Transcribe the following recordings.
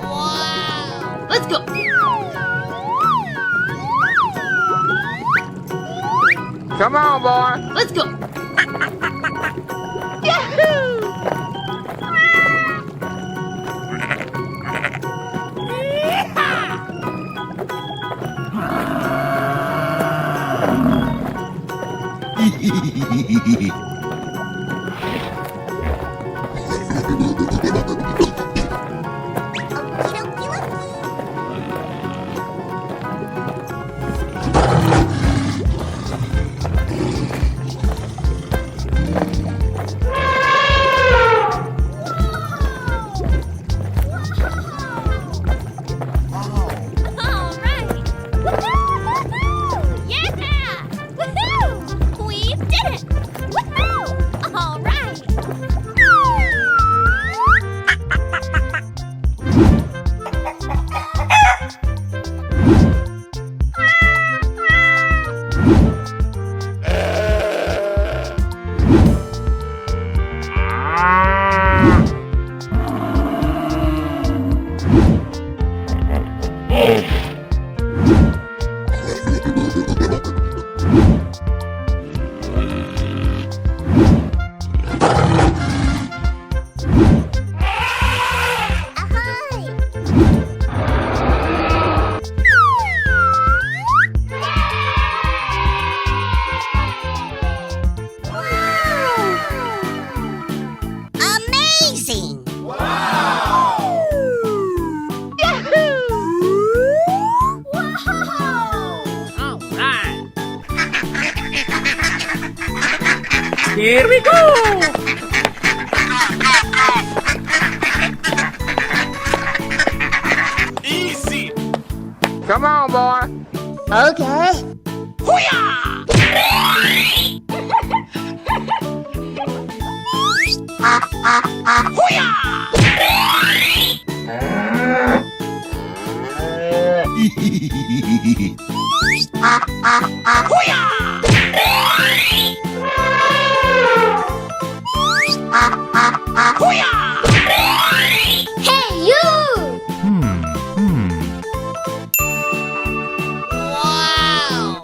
Wow! Let's go! Come on, boy. Let's go! Here we go! Easy. Come on, boy. Okay. Hoo-yah! Hey, you! Wow!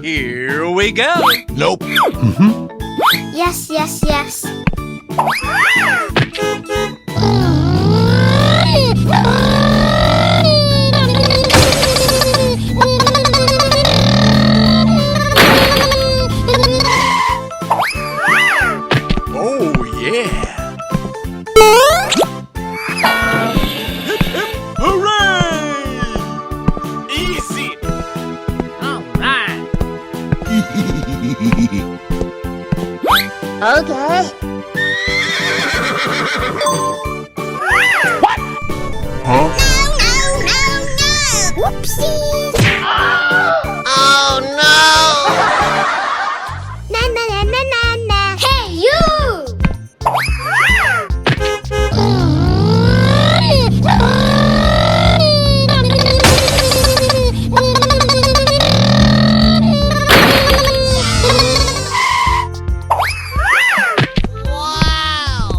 Here we go. Nope. Yes, yes, yes. Oh, yeah. Hip, hip, hooray! Easy. All right. Okay. Huh? No, no, no! Whoopsies! Oh, no! Na, na, na, na, na, na. Hey, you! Wow!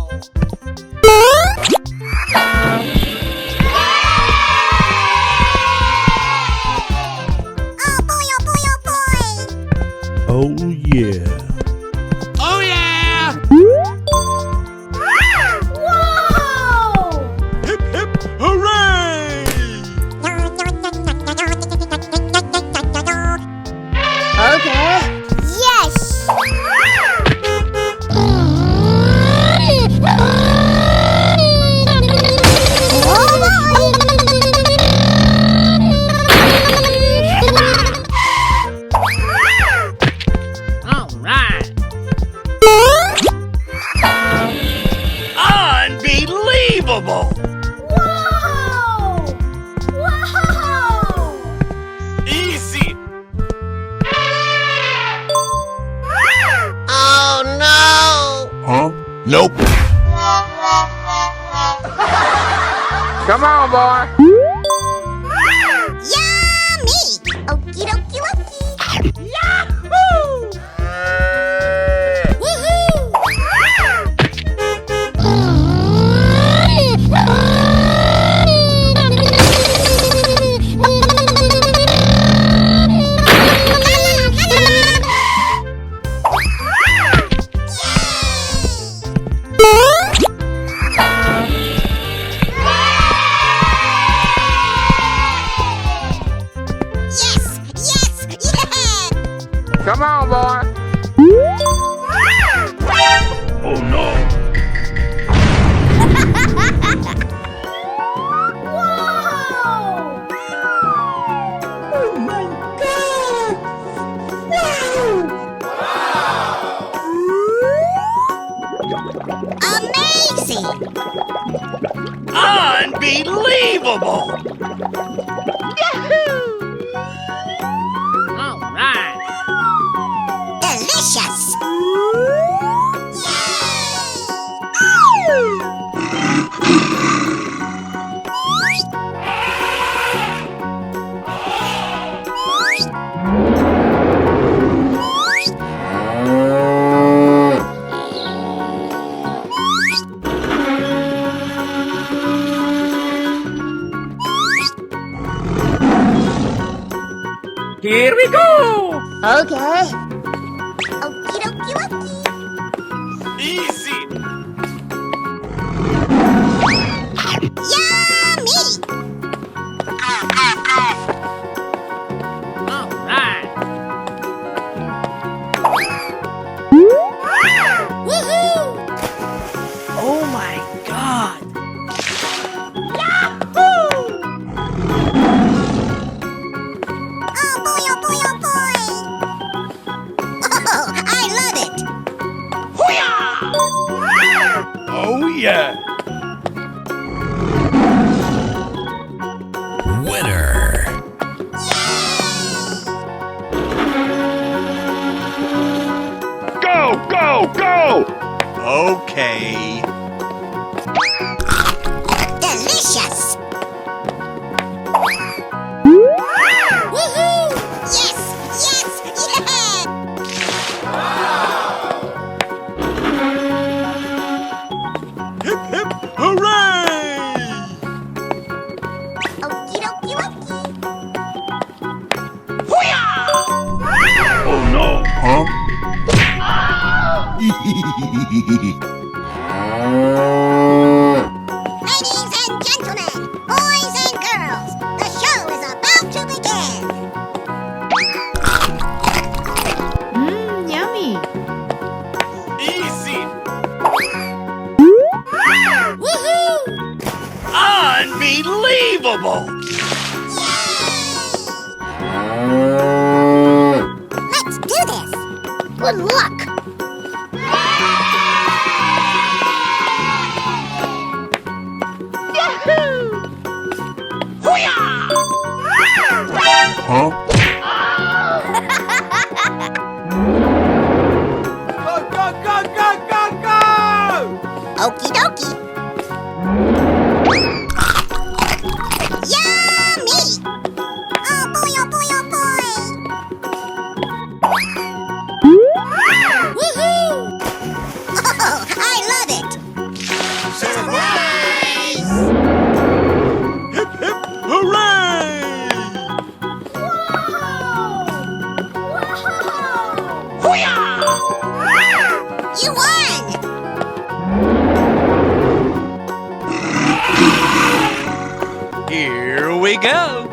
Come on, boy. Yummy! Okie dokie dokie. Yahoo! Yes! Yes! Yeah! Come on, boy. Oh no. Oh my God! Wow! Amazing! Unbelievable. All right. Delicious! Here we go. Okay. Okie dokie dokie. Easy. Yummy! All right. Woohoo! Oh my God. Oh boy, oh boy, oh boy! Oh, I love it! Oh yeah. Winner. Go, go, go. Okay. Delicious! Woohoo! Yes! Yes! Yeah! Hip, hip, hooray! Okie dokie dokie. Oh no. Huh? Ladies and gentlemen, boys and girls, the show is about to begin. Yummy. Easy. Woohoo! Unbelievable. Let's do this. Good luck. Huh? Go, go, go, go, go, go. Okie dokie. Yummy! Oh boy, oh boy, oh boy! Woohoo! Oh, I love it! Surprise! Hip, hip, hooray! You won! Here we go.